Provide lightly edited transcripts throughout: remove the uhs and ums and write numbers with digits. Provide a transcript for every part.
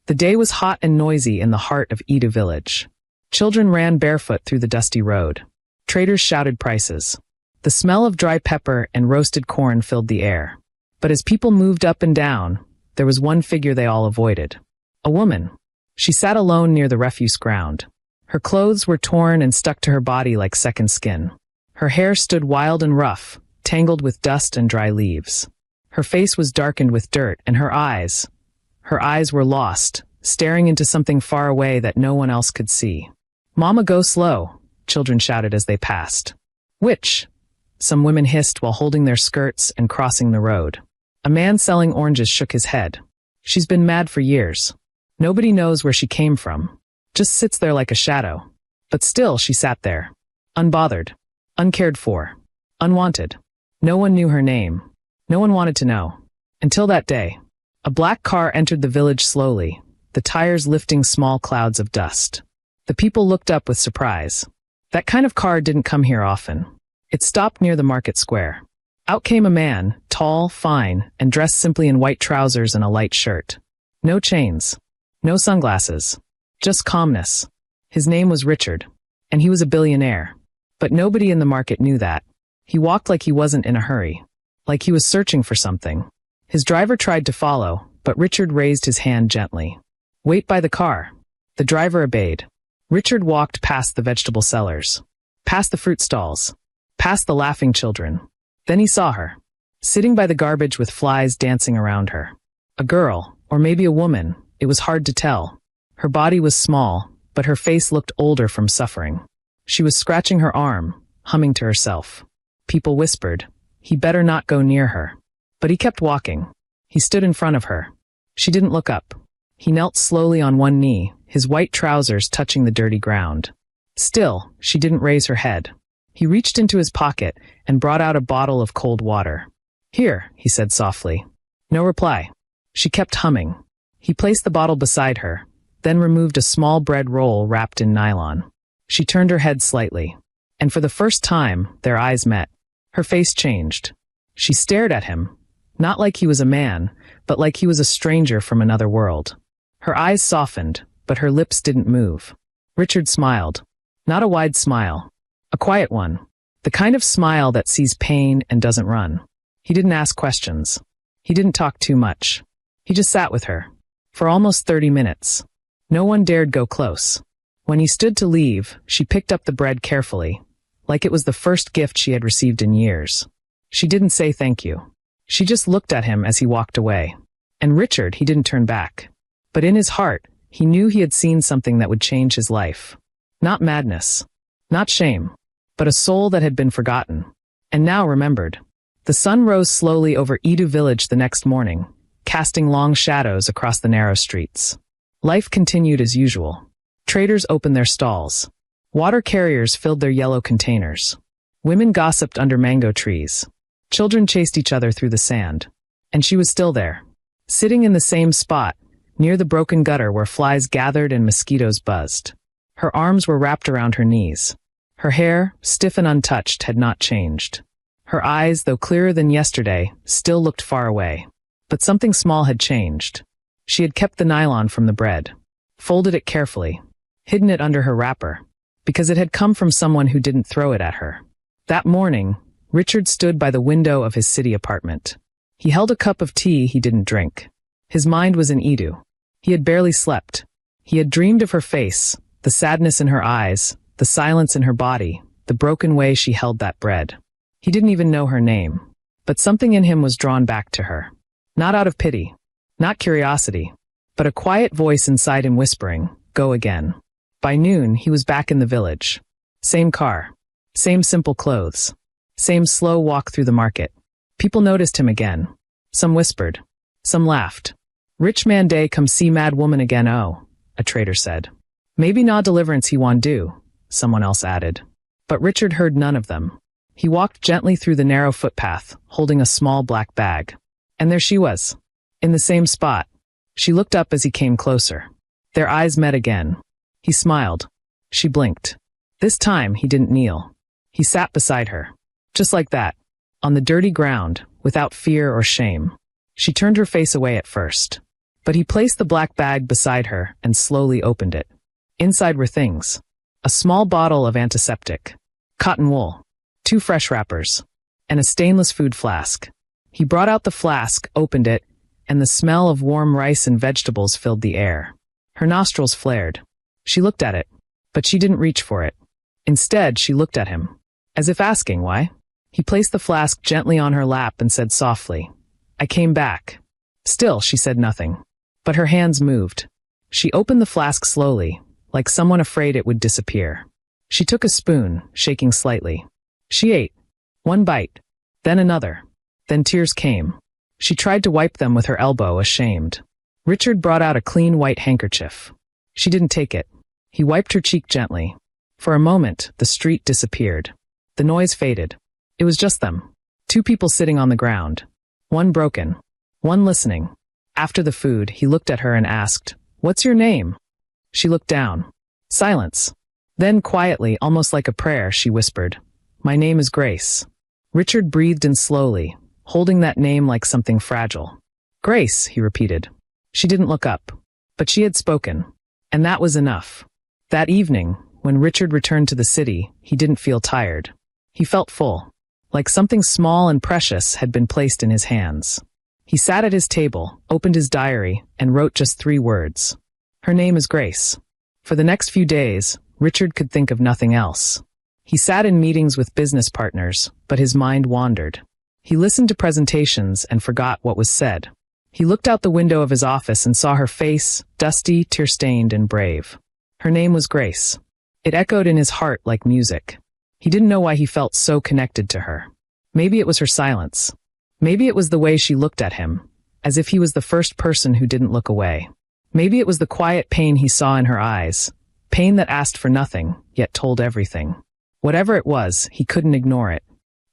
The day was hot and noisy in the heart of Edu village. Children ran barefoot through the dusty road. Traders shouted prices. The smell of dry pepper and roasted corn filled the air. But as people moved up and down, there was one figure they all avoided. A woman. She sat alone near the refuse ground. Her clothes were torn and stuck to her body like second skin. Her hair stood wild and rough, tangled with dust and dry leaves. Her face was darkened with dirt, and her eyes were lost, staring into something far away that no one else could see. "Mama, go slow," children shouted as they passed. "Which?" some women hissed while holding their skirts and crossing the road. A man selling oranges shook his head. "She's been mad for years. Nobody knows where she came from. Just sits there like a shadow." But still she sat there. Unbothered. Uncared for. Unwanted. No one knew her name. No one wanted to know. Until that day. A black car entered the village slowly, the tires lifting small clouds of dust. The people looked up with surprise. That kind of car didn't come here often. It stopped near the market square. Out came a man, tall, fine, and dressed simply in white trousers and a light shirt. No chains. No sunglasses. Just calmness. His name was Richard, and he was a billionaire. But nobody in the market knew that. He walked like he wasn't in a hurry, like he was searching for something. His driver tried to follow, but Richard raised his hand gently. "Wait by the car." The driver obeyed. Richard walked past the vegetable sellers, past the fruit stalls, past the laughing children. Then he saw her, sitting by the garbage with flies dancing around her. A girl, or maybe a woman, it was hard to tell. Her body was small, but her face looked older from suffering. She was scratching her arm, humming to herself. People whispered, "He better not go near her." But he kept walking. He stood in front of her. She didn't look up. He knelt slowly on one knee, his white trousers touching the dirty ground. Still, she didn't raise her head. He reached into his pocket and brought out a bottle of cold water. "Here," he said softly. No reply. She kept humming. He placed the bottle beside her, then removed a small bread roll wrapped in nylon. She turned her head slightly, and for the first time, their eyes met. Her face changed. She stared at him, not like he was a man, but like he was a stranger from another world. Her eyes softened, but her lips didn't move. Richard smiled. Not a wide smile. A quiet one. The kind of smile that sees pain and doesn't run. He didn't ask questions. He didn't talk too much. He just sat with her. For almost 30 minutes. No one dared go close. When he stood to leave, she picked up the bread carefully, like it was the first gift she had received in years. She didn't say thank you. She just looked at him as he walked away. And Richard, he didn't turn back. But in his heart, he knew he had seen something that would change his life. Not madness. Not shame. But a soul that had been forgotten. And now remembered. The sun rose slowly over Edu village the next morning, casting long shadows across the narrow streets. Life continued as usual. Traders opened their stalls. Water carriers filled their yellow containers. Women gossiped under mango trees. Children chased each other through the sand. And she was still there, sitting in the same spot, near the broken gutter where flies gathered and mosquitoes buzzed. Her arms were wrapped around her knees. Her hair, stiff and untouched, had not changed. Her eyes, though clearer than yesterday, still looked far away. But something small had changed. She had kept the nylon from the bread, folded it carefully, hidden it under her wrapper, because it had come from someone who didn't throw it at her. That morning, Richard stood by the window of his city apartment. He held a cup of tea he didn't drink. His mind was in Edu. He had barely slept. He had dreamed of her face, the sadness in her eyes, the silence in her body, the broken way she held that bread. He didn't even know her name. But something in him was drawn back to her. Not out of pity, not curiosity, but a quiet voice inside him whispering, "Go again." By noon, he was back in the village. Same car. Same simple clothes. Same slow walk through the market. People noticed him again. Some whispered. Some laughed. "Rich man day come see Madwoman again, oh," a trader said. "Maybe na deliverance he want do," someone else added. But Richard heard none of them. He walked gently through the narrow footpath, holding a small black bag. And there she was, in the same spot. She looked up as he came closer. Their eyes met again. He smiled. She blinked. This time, he didn't kneel. He sat beside her. Just like that, on the dirty ground, without fear or shame. She turned her face away at first. But he placed the black bag beside her and slowly opened it. Inside were things. A small bottle of antiseptic, cotton wool, 2 fresh wrappers, and a stainless food flask. He brought out the flask, opened it, and the smell of warm rice and vegetables filled the air. Her nostrils flared. She looked at it, but she didn't reach for it. Instead, she looked at him, as if asking why. He placed the flask gently on her lap and said softly, "I came back." Still, she said nothing. But her hands moved. She opened the flask slowly, like someone afraid it would disappear. She took a spoon, shaking slightly. She ate. 1 bite. Then another. Then tears came. She tried to wipe them with her elbow, ashamed. Richard brought out a clean white handkerchief. She didn't take it. He wiped her cheek gently. For a moment, the street disappeared. The noise faded. It was just them. 2 people sitting on the ground. One broken. One listening. After the food, he looked at her and asked, "What's your name?" She looked down. Silence. Then quietly, almost like a prayer, she whispered, "My name is Grace." Richard breathed in slowly, holding that name like something fragile. "Grace," he repeated. She didn't look up. But she had spoken. And that was enough. That evening, when Richard returned to the city, he didn't feel tired. He felt full, like something small and precious had been placed in his hands. He sat at his table, opened his diary, and wrote just 3 words. Her name is Grace. For the next few days, Richard could think of nothing else. He sat in meetings with business partners, but his mind wandered. He listened to presentations and forgot what was said. He looked out the window of his office and saw her face, dusty, tear-stained, and brave. Her name was Grace. It echoed in his heart like music. He didn't know why he felt so connected to her. Maybe it was her silence. Maybe it was the way she looked at him, as if he was the first person who didn't look away. Maybe it was the quiet pain he saw in her eyes, pain that asked for nothing, yet told everything. Whatever it was, he couldn't ignore it.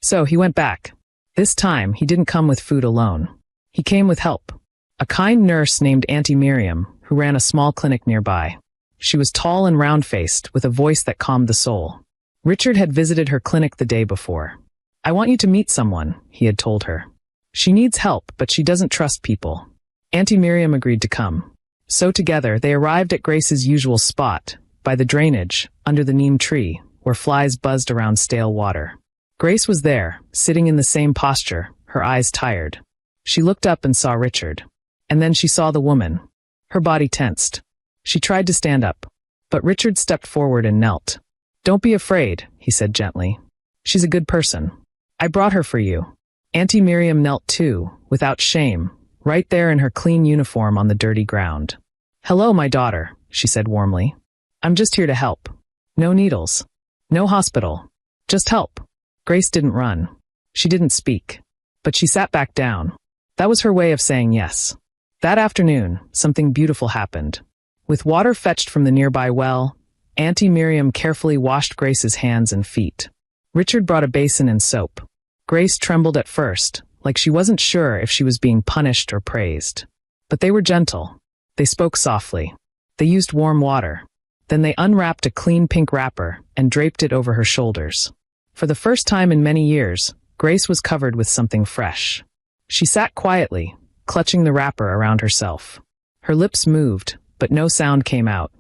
So he went back. This time, he didn't come with food alone. He came with help. A kind nurse named Auntie Miriam, who ran a small clinic nearby. She was tall and round-faced, with a voice that calmed the soul. Richard had visited her clinic the day before. "I want you to meet someone," he had told her. "She needs help, but she doesn't trust people." Auntie Miriam agreed to come. So together, they arrived at Grace's usual spot, by the drainage, under the neem tree, where flies buzzed around stale water. Grace was there, sitting in the same posture, her eyes tired. She looked up and saw Richard. And then she saw the woman. Her body tensed. She tried to stand up. But Richard stepped forward and knelt. "Don't be afraid," he said gently. "She's a good person. I brought her for you." Auntie Miriam knelt too, without shame, right there in her clean uniform on the dirty ground. "Hello, my daughter," she said warmly. "I'm just here to help. No needles. No hospital. Just help." Grace didn't run. She didn't speak. But she sat back down. That was her way of saying yes. That afternoon, something beautiful happened. With water fetched from the nearby well, Auntie Miriam carefully washed Grace's hands and feet. Richard brought a basin and soap. Grace trembled at first, like she wasn't sure if she was being punished or praised. But they were gentle. They spoke softly. They used warm water. Then they unwrapped a clean pink wrapper and draped it over her shoulders. For the first time in many years, Grace was covered with something fresh. She sat quietly, clutching the wrapper around herself. Her lips moved, but no sound came out.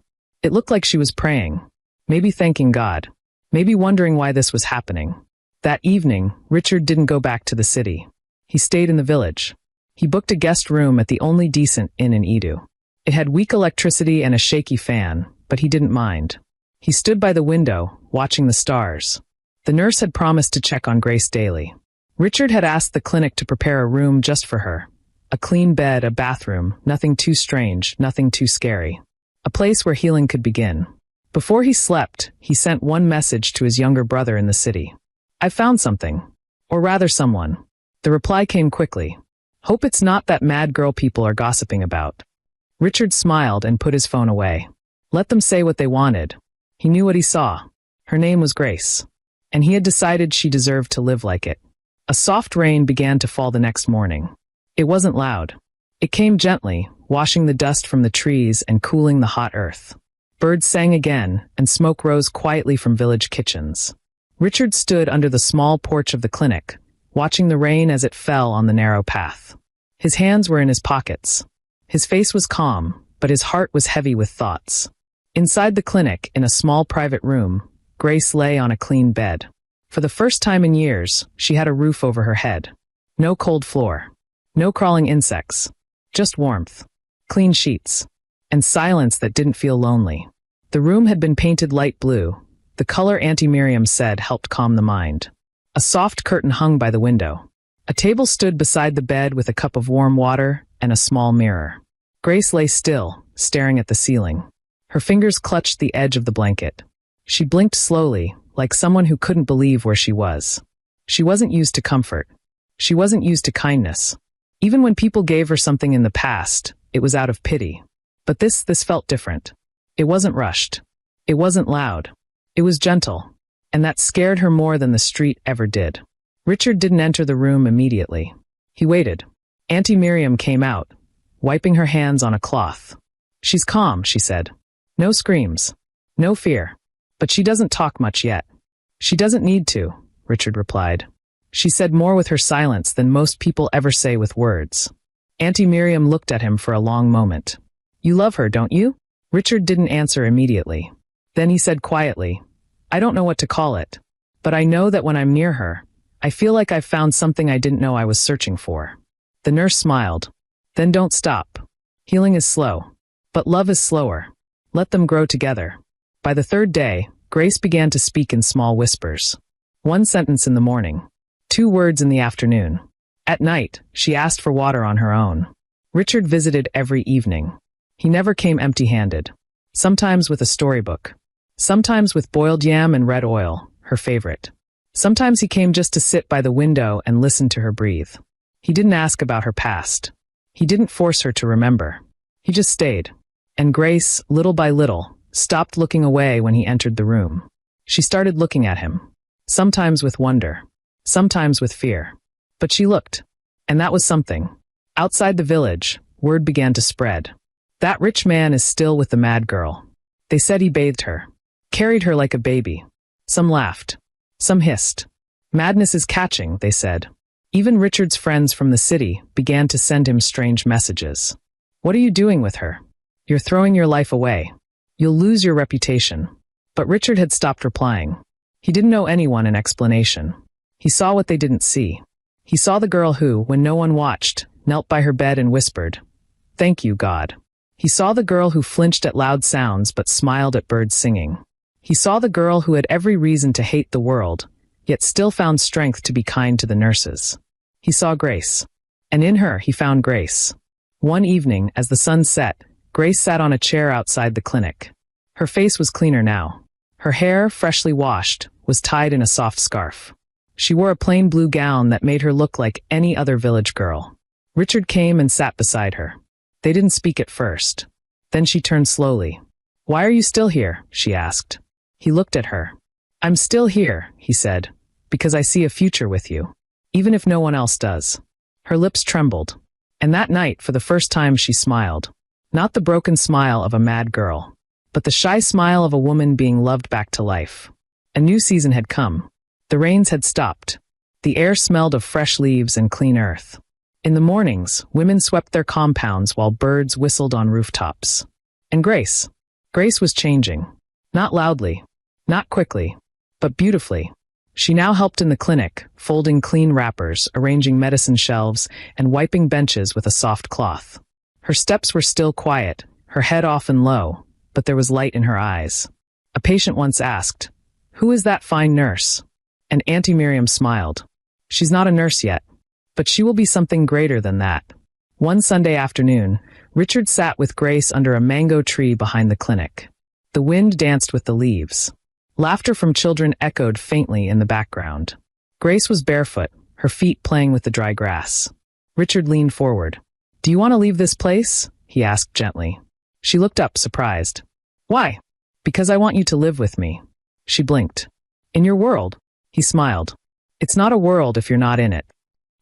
It looked like she was praying, maybe thanking God, maybe wondering why this was happening. That evening, Richard didn't go back to the city. He stayed in the village. He booked a guest room at the only decent inn in Edu. It had weak electricity and a shaky fan, but he didn't mind. He stood by the window, watching the stars. The nurse had promised to check on Grace daily. Richard had asked the clinic to prepare a room just for her. A clean bed, a bathroom, nothing too strange, nothing too scary. A place where healing could begin. Before he slept, he sent one message to his younger brother in the city. "I found something. Or rather someone." The reply came quickly. "Hope it's not that mad girl people are gossiping about." Richard smiled and put his phone away. Let them say what they wanted. He knew what he saw. Her name was Grace. And he had decided she deserved to live like it. A soft rain began to fall the next morning. It wasn't loud. It came gently, washing the dust from the trees and cooling the hot earth. Birds sang again, and smoke rose quietly from village kitchens. Richard stood under the small porch of the clinic, watching the rain as it fell on the narrow path. His hands were in his pockets. His face was calm, but his heart was heavy with thoughts. Inside the clinic, in a small private room, Grace lay on a clean bed. For the first time in years, she had a roof over her head. No cold floor. No crawling insects. Just warmth. Clean sheets. And silence that didn't feel lonely. The room had been painted light blue. The color Auntie Miriam said helped calm the mind. A soft curtain hung by the window. A table stood beside the bed with a cup of warm water and a small mirror. Grace lay still, staring at the ceiling. Her fingers clutched the edge of the blanket. She blinked slowly, like someone who couldn't believe where she was. She wasn't used to comfort. She wasn't used to kindness. Even when people gave her something in the past, it was out of pity. But this felt different. It wasn't rushed. It wasn't loud. It was gentle. And that scared her more than the street ever did. Richard didn't enter the room immediately. He waited. Auntie Miriam came out, wiping her hands on a cloth. "She's calm," she said. "No screams. No fear. But she doesn't talk much yet." "She doesn't need to," Richard replied. "She said more with her silence than most people ever say with words." Auntie Miriam looked at him for a long moment. "You love her, don't you?" Richard didn't answer immediately. Then he said quietly, "I don't know what to call it, but I know that when I'm near her, I feel like I've found something I didn't know I was searching for." The nurse smiled. "Then don't stop. Healing is slow, but love is slower. Let them grow together." By the third day, Grace began to speak in small whispers. One sentence in the morning. 2 words in the afternoon. At night, she asked for water on her own. Richard visited every evening. He never came empty-handed. Sometimes with a storybook. Sometimes with boiled yam and red oil, her favorite. Sometimes he came just to sit by the window and listen to her breathe. He didn't ask about her past. He didn't force her to remember. He just stayed. And Grace, little by little, stopped looking away when he entered the room. She started looking at him. Sometimes with wonder. Sometimes with fear. But she looked. And that was something. Outside the village, word began to spread. "That rich man is still with the mad girl." They said he bathed her. Carried her like a baby. Some laughed. Some hissed. "Madness is catching," they said. Even Richard's friends from the city began to send him strange messages. "What are you doing with her? You're throwing your life away. You'll lose your reputation." But Richard had stopped replying. He didn't owe anyone an explanation. He saw what they didn't see. He saw the girl who, when no one watched, knelt by her bed and whispered, "Thank you, God." He saw the girl who flinched at loud sounds but smiled at birds singing. He saw the girl who had every reason to hate the world, yet still found strength to be kind to the nurses. He saw Grace. And in her, he found grace. One evening, as the sun set, Grace sat on a chair outside the clinic. Her face was cleaner now. Her hair, freshly washed, was tied in a soft scarf. She wore a plain blue gown that made her look like any other village girl. Richard came and sat beside her. They didn't speak at first. Then she turned slowly. "Why are you still here?" she asked. He looked at her. "I'm still here," he said, "because I see a future with you, even if no one else does." Her lips trembled. And that night, for the first time, she smiled. Not the broken smile of a mad girl, but the shy smile of a woman being loved back to life. A new season had come. The rains had stopped. The air smelled of fresh leaves and clean earth. In the mornings, women swept their compounds while birds whistled on rooftops. And Grace was changing. Not loudly, not quickly, but beautifully. She now helped in the clinic, folding clean wrappers, arranging medicine shelves, and wiping benches with a soft cloth. Her steps were still quiet, her head often low, but there was light in her eyes. A patient once asked, "Who is that fine nurse?" And Auntie Miriam smiled. "She's not a nurse yet, but she will be something greater than that." One Sunday afternoon, Richard sat with Grace under a mango tree behind the clinic. The wind danced with the leaves. Laughter from children echoed faintly in the background. Grace was barefoot, her feet playing with the dry grass. Richard leaned forward. "Do you want to leave this place?" he asked gently. She looked up, surprised. "Why?" "Because I want you to live with me." She blinked. "In your world?" He smiled. "It's not a world if you're not in it."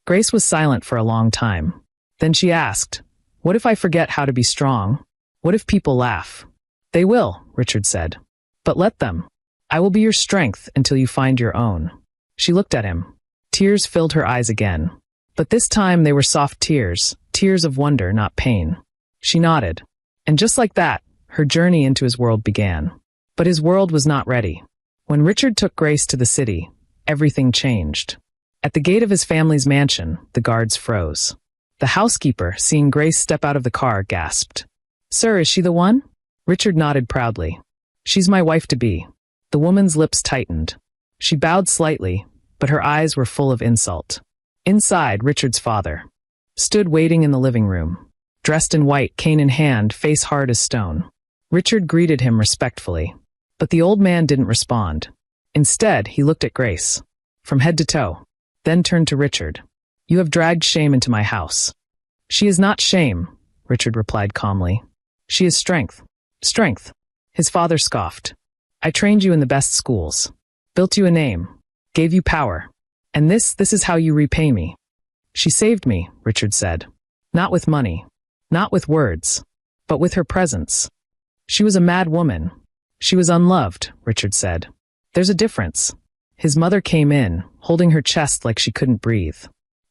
Grace was silent for a long time. Then she asked, "What if I forget how to be strong? What if people laugh?" "They will," Richard said. "But let them. I will be your strength until you find your own." She looked at him. Tears filled her eyes again. But this time they were soft tears, tears of wonder, not pain. She nodded. And just like that, her journey into his world began. But his world was not ready. When Richard took Grace to the city, everything changed. At the gate of his family's mansion, the guards froze. The housekeeper, seeing Grace step out of the car, gasped. "Sir, is she the one?" Richard nodded proudly. "She's my wife-to-be." The woman's lips tightened. She bowed slightly, but her eyes were full of insult. Inside, Richard's father stood waiting in the living room, dressed in white, cane in hand, face hard as stone. Richard greeted him respectfully, but the old man didn't respond. Instead, he looked at Grace, from head to toe, then turned to Richard. "You have dragged shame into my house." "She is not shame," Richard replied calmly. "She is strength." "Strength?" His father scoffed. "I trained you in the best schools, built you a name, gave you power, and this is how you repay me." "She saved me," Richard said. "Not with money, not with words, but with her presence." "She was a mad woman. She was unloved," Richard said. "There's a difference." His mother came in, holding her chest like she couldn't breathe.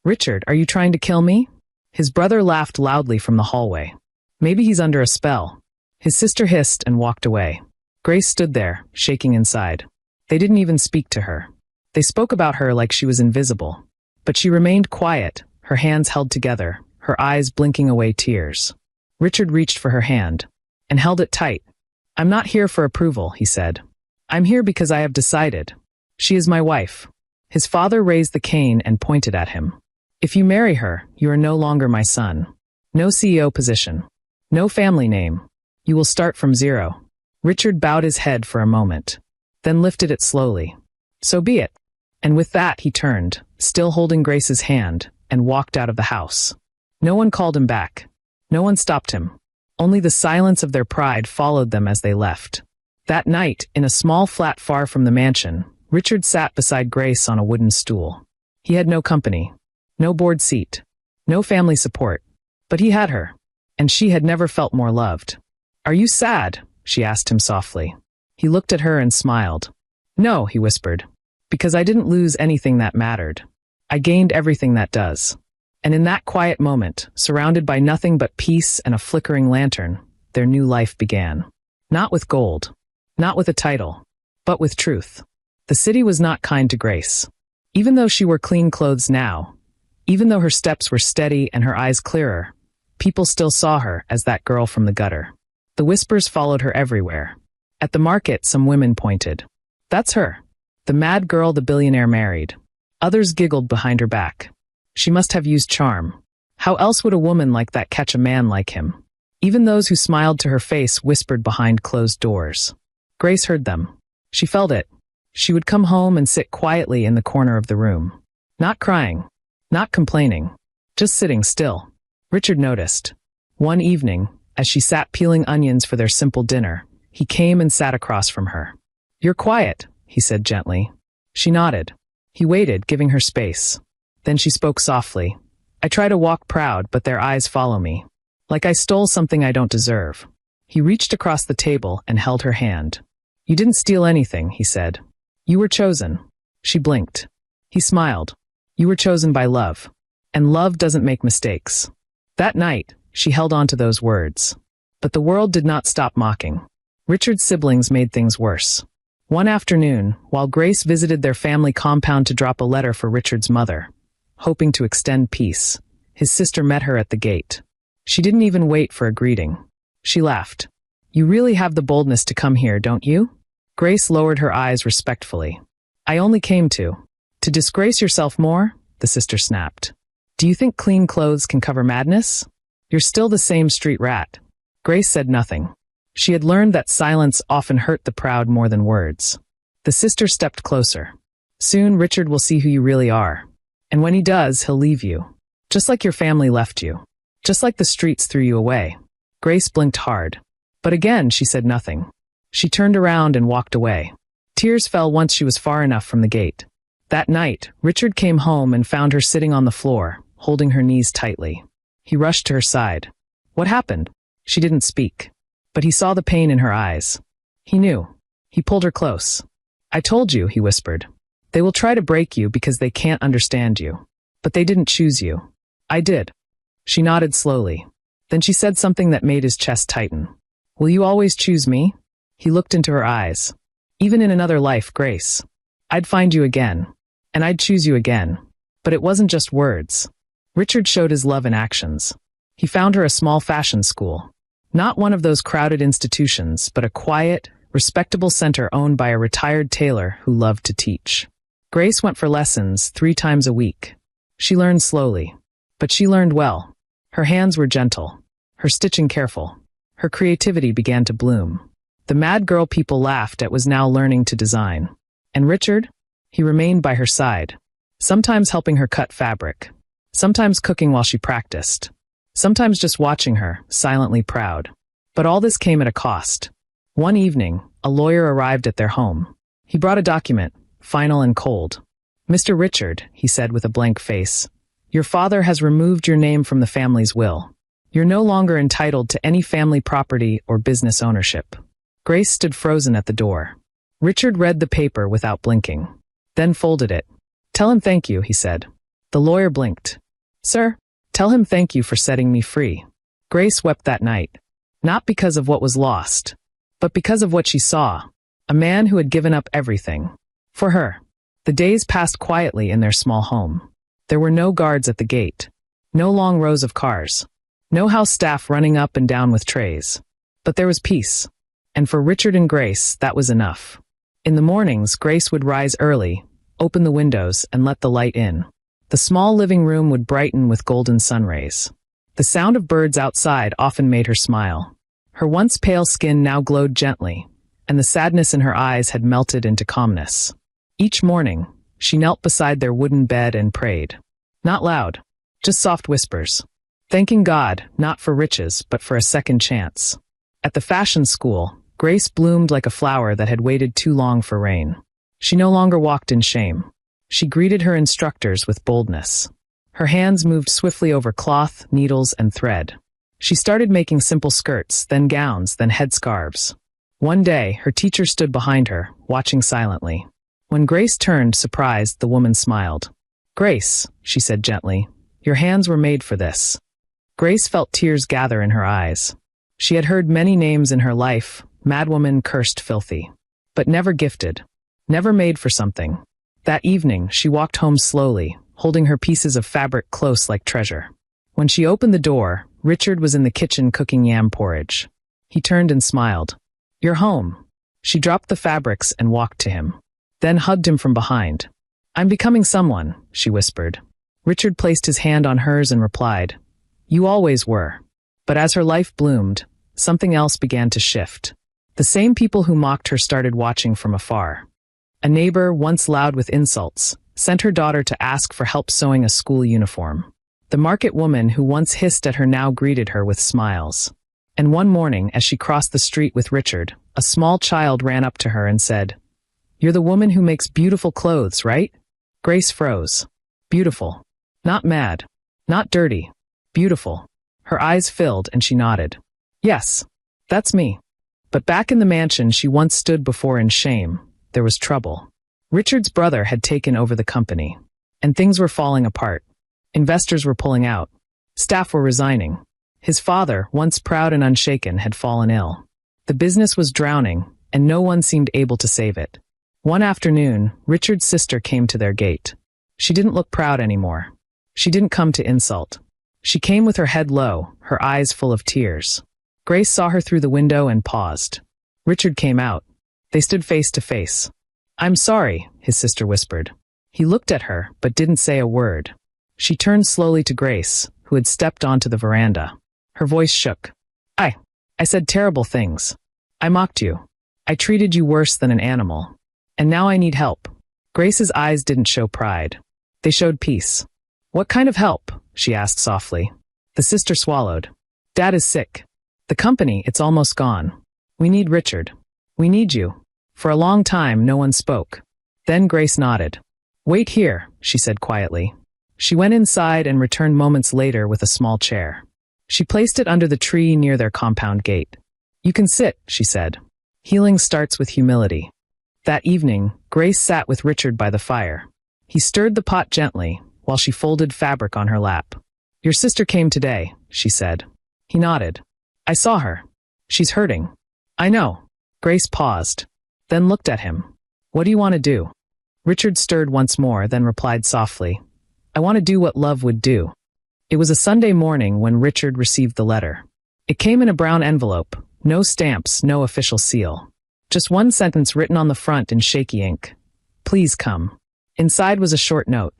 "Richard, are you trying to kill me?" His brother laughed loudly from the hallway. "Maybe he's under a spell." His sister hissed and walked away. Grace stood there, shaking inside. They didn't even speak to her. They spoke about her like she was invisible. But she remained quiet, her hands held together, her eyes blinking away tears. Richard reached for her hand and held it tight. "I'm not here for approval," he said. "I'm here because I have decided. She is my wife." His father raised the cane and pointed at him. "If you marry her, you are no longer my son. No CEO position. No family name. You will start from zero." Richard bowed his head for a moment, then lifted it slowly. "So be it." And with that he turned, still holding Grace's hand, and walked out of the house. No one called him back. No one stopped him. Only the silence of their pride followed them as they left. That night, in a small flat far from the mansion, Richard sat beside Grace on a wooden stool. He had no company, no board seat, no family support, but he had her, and she had never felt more loved. "Are you sad?" she asked him softly. He looked at her and smiled. "No," he whispered, "because I didn't lose anything that mattered. I gained everything that does." And in that quiet moment, surrounded by nothing but peace and a flickering lantern, their new life began. Not with gold, not with a title, but with truth. The city was not kind to Grace. Even though she wore clean clothes now, even though her steps were steady and her eyes clearer, people still saw her as that girl from the gutter. The whispers followed her everywhere. At the market, some women pointed. "That's her. The mad girl the billionaire married." Others giggled behind her back. "She must have used charm. How else would a woman like that catch a man like him?" Even those who smiled to her face whispered behind closed doors. Grace heard them. She felt it. She would come home and sit quietly in the corner of the room. Not crying, not complaining, just sitting still. Richard noticed. One evening, as she sat peeling onions for their simple dinner, he came and sat across from her. "You're quiet," he said gently. She nodded. He waited, giving her space. Then she spoke softly. "I try to walk proud, but their eyes follow me. Like I stole something I don't deserve." He reached across the table and held her hand. "You didn't steal anything," he said. "You were chosen." She blinked. He smiled. "You were chosen by love. And love doesn't make mistakes." That night, she held on to those words. But the world did not stop mocking. Richard's siblings made things worse. One afternoon, while Grace visited their family compound to drop a letter for Richard's mother, hoping to extend peace, his sister met her at the gate. She didn't even wait for a greeting. She laughed. "You really have the boldness to come here, don't you?" Grace lowered her eyes respectfully. "I only came to disgrace yourself more," the sister snapped. "Do you think clean clothes can cover madness? You're still the same street rat." Grace said nothing. She had learned that silence often hurt the proud more than words. The sister stepped closer. "Soon Richard will see who you really are. And when he does, he'll leave you. Just like your family left you. Just like the streets threw you away." Grace blinked hard. But again, she said nothing. She turned around and walked away. Tears fell once she was far enough from the gate. That night, Richard came home and found her sitting on the floor, holding her knees tightly. He rushed to her side. "What happened?" She didn't speak. But he saw the pain in her eyes. He knew. He pulled her close. "I told you," he whispered. "They will try to break you because they can't understand you. But they didn't choose you. I did." She nodded slowly. Then she said something that made his chest tighten. Will you always choose me? He looked into her eyes. Even in another life, Grace. I'd find you again. And I'd choose you again. But it wasn't just words. Richard showed his love in actions. He found her a small fashion school. Not one of those crowded institutions, but a quiet, respectable center owned by a retired tailor who loved to teach. Grace went for lessons 3 times a week. She learned slowly. But she learned well. Her hands were gentle. Her stitching careful. Her creativity began to bloom. The mad girl people laughed at was now learning to design. And Richard? He remained by her side. Sometimes helping her cut fabric. Sometimes cooking while she practiced. Sometimes just watching her, silently proud. But all this came at a cost. One evening, a lawyer arrived at their home. He brought a document, final and cold. Mr. Richard, he said with a blank face, your father has removed your name from the family's will. You're no longer entitled to any family property or business ownership. Grace stood frozen at the door. Richard read the paper without blinking, then folded it. Tell him thank you, he said. The lawyer blinked. Sir, tell him thank you for setting me free. Grace wept that night, not because of what was lost, but because of what she saw, a man who had given up everything. For her, the days passed quietly in their small home. There were no guards at the gate, no long rows of cars, no house staff running up and down with trays. But there was peace, and for Richard and Grace, that was enough. In the mornings, Grace would rise early, open the windows, and let the light in. The small living room would brighten with golden sun rays. The sound of birds outside often made her smile. Her once pale skin now glowed gently, and the sadness in her eyes had melted into calmness. Each morning, she knelt beside their wooden bed and prayed. Not loud, just soft whispers. Thanking God, not for riches, but for a second chance. At the fashion school, Grace bloomed like a flower that had waited too long for rain. She no longer walked in shame. She greeted her instructors with boldness. Her hands moved swiftly over cloth, needles, and thread. She started making simple skirts, then gowns, then headscarves. One day, her teacher stood behind her, watching silently. When Grace turned, surprised, the woman smiled. Grace, she said gently, your hands were made for this. Grace felt tears gather in her eyes. She had heard many names in her life, Madwoman, cursed, filthy. But never gifted. Never made for something. That evening, she walked home slowly, holding her pieces of fabric close like treasure. When she opened the door, Richard was in the kitchen cooking yam porridge. He turned and smiled. You're home. She dropped the fabrics and walked to him. Then hugged him from behind. I'm becoming someone, she whispered. Richard placed his hand on hers and replied, You always were. But as her life bloomed, something else began to shift. The same people who mocked her started watching from afar. A neighbor, once loud with insults, sent her daughter to ask for help sewing a school uniform. The market woman who once hissed at her now greeted her with smiles. And one morning, as she crossed the street with Richard, a small child ran up to her and said, You're the woman who makes beautiful clothes, right? Grace froze. Beautiful. Not mad. Not dirty. Beautiful. Her eyes filled and she nodded. Yes, that's me. But back in the mansion she once stood before in shame, there was trouble. Richard's brother had taken over the company, and things were falling apart. Investors were pulling out. Staff were resigning. His father, once proud and unshaken, had fallen ill. The business was drowning, and no one seemed able to save it. One afternoon, Richard's sister came to their gate. She didn't look proud anymore. She didn't come to insult. She came with her head low, her eyes full of tears. Grace saw her through the window and paused. Richard came out. They stood face to face. I'm sorry, his sister whispered. He looked at her, but didn't say a word. She turned slowly to Grace, who had stepped onto the veranda. Her voice shook. I said terrible things. I mocked you. I treated you worse than an animal. And now I need help. Grace's eyes didn't show pride. They showed peace. What kind of help? She asked softly. The sister swallowed. Dad is sick. The company, it's almost gone. We need Richard. We need you. For a long time, no one spoke. Then Grace nodded. Wait here, she said quietly. She went inside and returned moments later with a small chair. She placed it under the tree near their compound gate. You can sit, she said. Healing starts with humility. That evening, Grace sat with Richard by the fire. He stirred the pot gently, while she folded fabric on her lap. Your sister came today, she said. He nodded. I saw her. She's hurting. I know. Grace paused, then looked at him. What do you want to do? Richard stirred once more, then replied softly, I want to do what love would do. It was a Sunday morning when Richard received the letter. It came in a brown envelope, no stamps, no official seal. Just one sentence written on the front in shaky ink. Please come. Inside was a short note.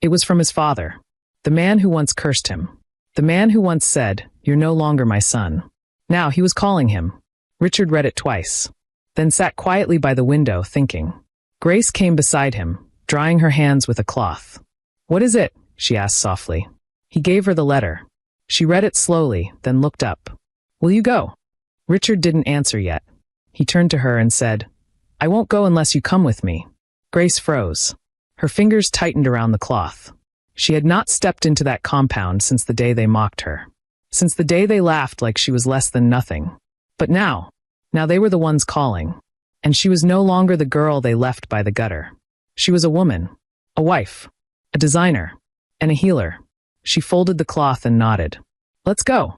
It was from his father, the man who once cursed him, the man who once said, You're no longer my son. Now he was calling him. Richard read it twice, then sat quietly by the window thinking. Grace came beside him, drying her hands with a cloth. What is it? She asked softly. He gave her the letter. She read it slowly, then looked up. Will you go? Richard didn't answer yet. He turned to her and said, I won't go unless you come with me. Grace froze. Her fingers tightened around the cloth. She had not stepped into that compound since the day they mocked her. Since the day they laughed like she was less than nothing. But now they were the ones calling. And she was no longer the girl they left by the gutter. She was a woman, a wife, a designer, and a healer. She folded the cloth and nodded. Let's go.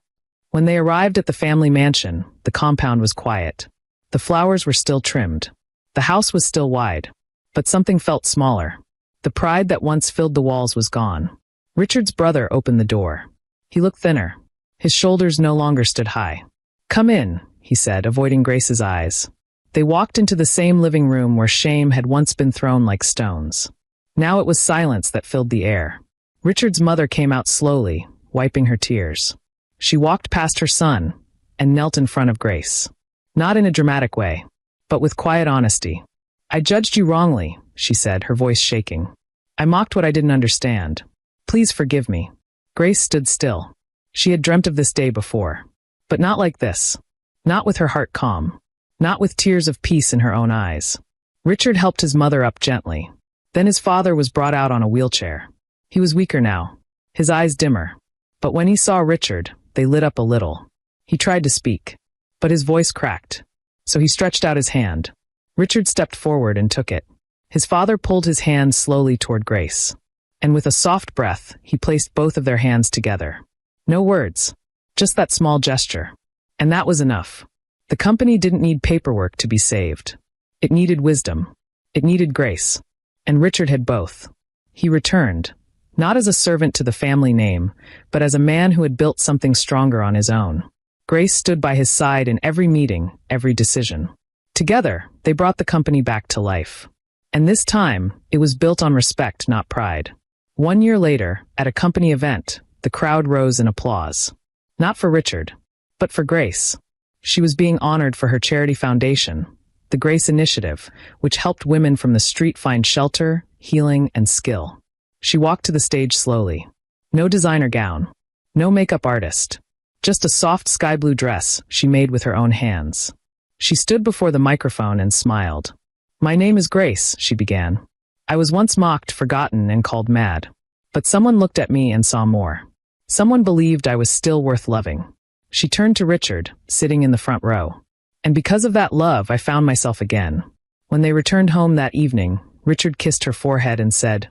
When they arrived at the family mansion, the compound was quiet. The flowers were still trimmed. The house was still wide. But something felt smaller. The pride that once filled the walls was gone. Richard's brother opened the door. He looked thinner. His shoulders no longer stood high. Come in, he said, avoiding Grace's eyes. They walked into the same living room where shame had once been thrown like stones. Now it was silence that filled the air. Richard's mother came out slowly, wiping her tears. She walked past her son and knelt in front of Grace. Not in a dramatic way, but with quiet honesty. I judged you wrongly, she said, her voice shaking. I mocked what I didn't understand. Please forgive me. Grace stood still. She had dreamt of this day before. But not like this. Not with her heart calm. Not with tears of peace in her own eyes. Richard helped his mother up gently. Then his father was brought out on a wheelchair. He was weaker now, his eyes dimmer. But when he saw Richard, they lit up a little. He tried to speak, but his voice cracked. So he stretched out his hand. Richard stepped forward and took it. His father pulled his hand slowly toward Grace. And with a soft breath, he placed both of their hands together. No words, just that small gesture. And that was enough. The company didn't need paperwork to be saved. It needed wisdom. It needed grace. And Richard had both. He returned, not as a servant to the family name, but as a man who had built something stronger on his own. Grace stood by his side in every meeting, every decision. Together, they brought the company back to life. And this time, it was built on respect, not pride. 1 year later, at a company event, the crowd rose in applause. Not for Richard, but for Grace. She was being honored for her charity foundation, the Grace Initiative, which helped women from the street find shelter, healing, and skill. She walked to the stage slowly. No designer gown. No makeup artist. Just a soft sky blue dress she made with her own hands. She stood before the microphone and smiled. My name is Grace, she began. I was once mocked, forgotten, and called mad. But someone looked at me and saw more. Someone believed I was still worth loving. She turned to Richard, sitting in the front row. And because of that love, I found myself again. When they returned home that evening, Richard kissed her forehead and said,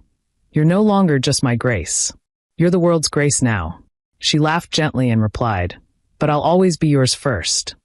You're no longer just my Grace. You're the world's Grace now. She laughed gently and replied, But I'll always be yours first.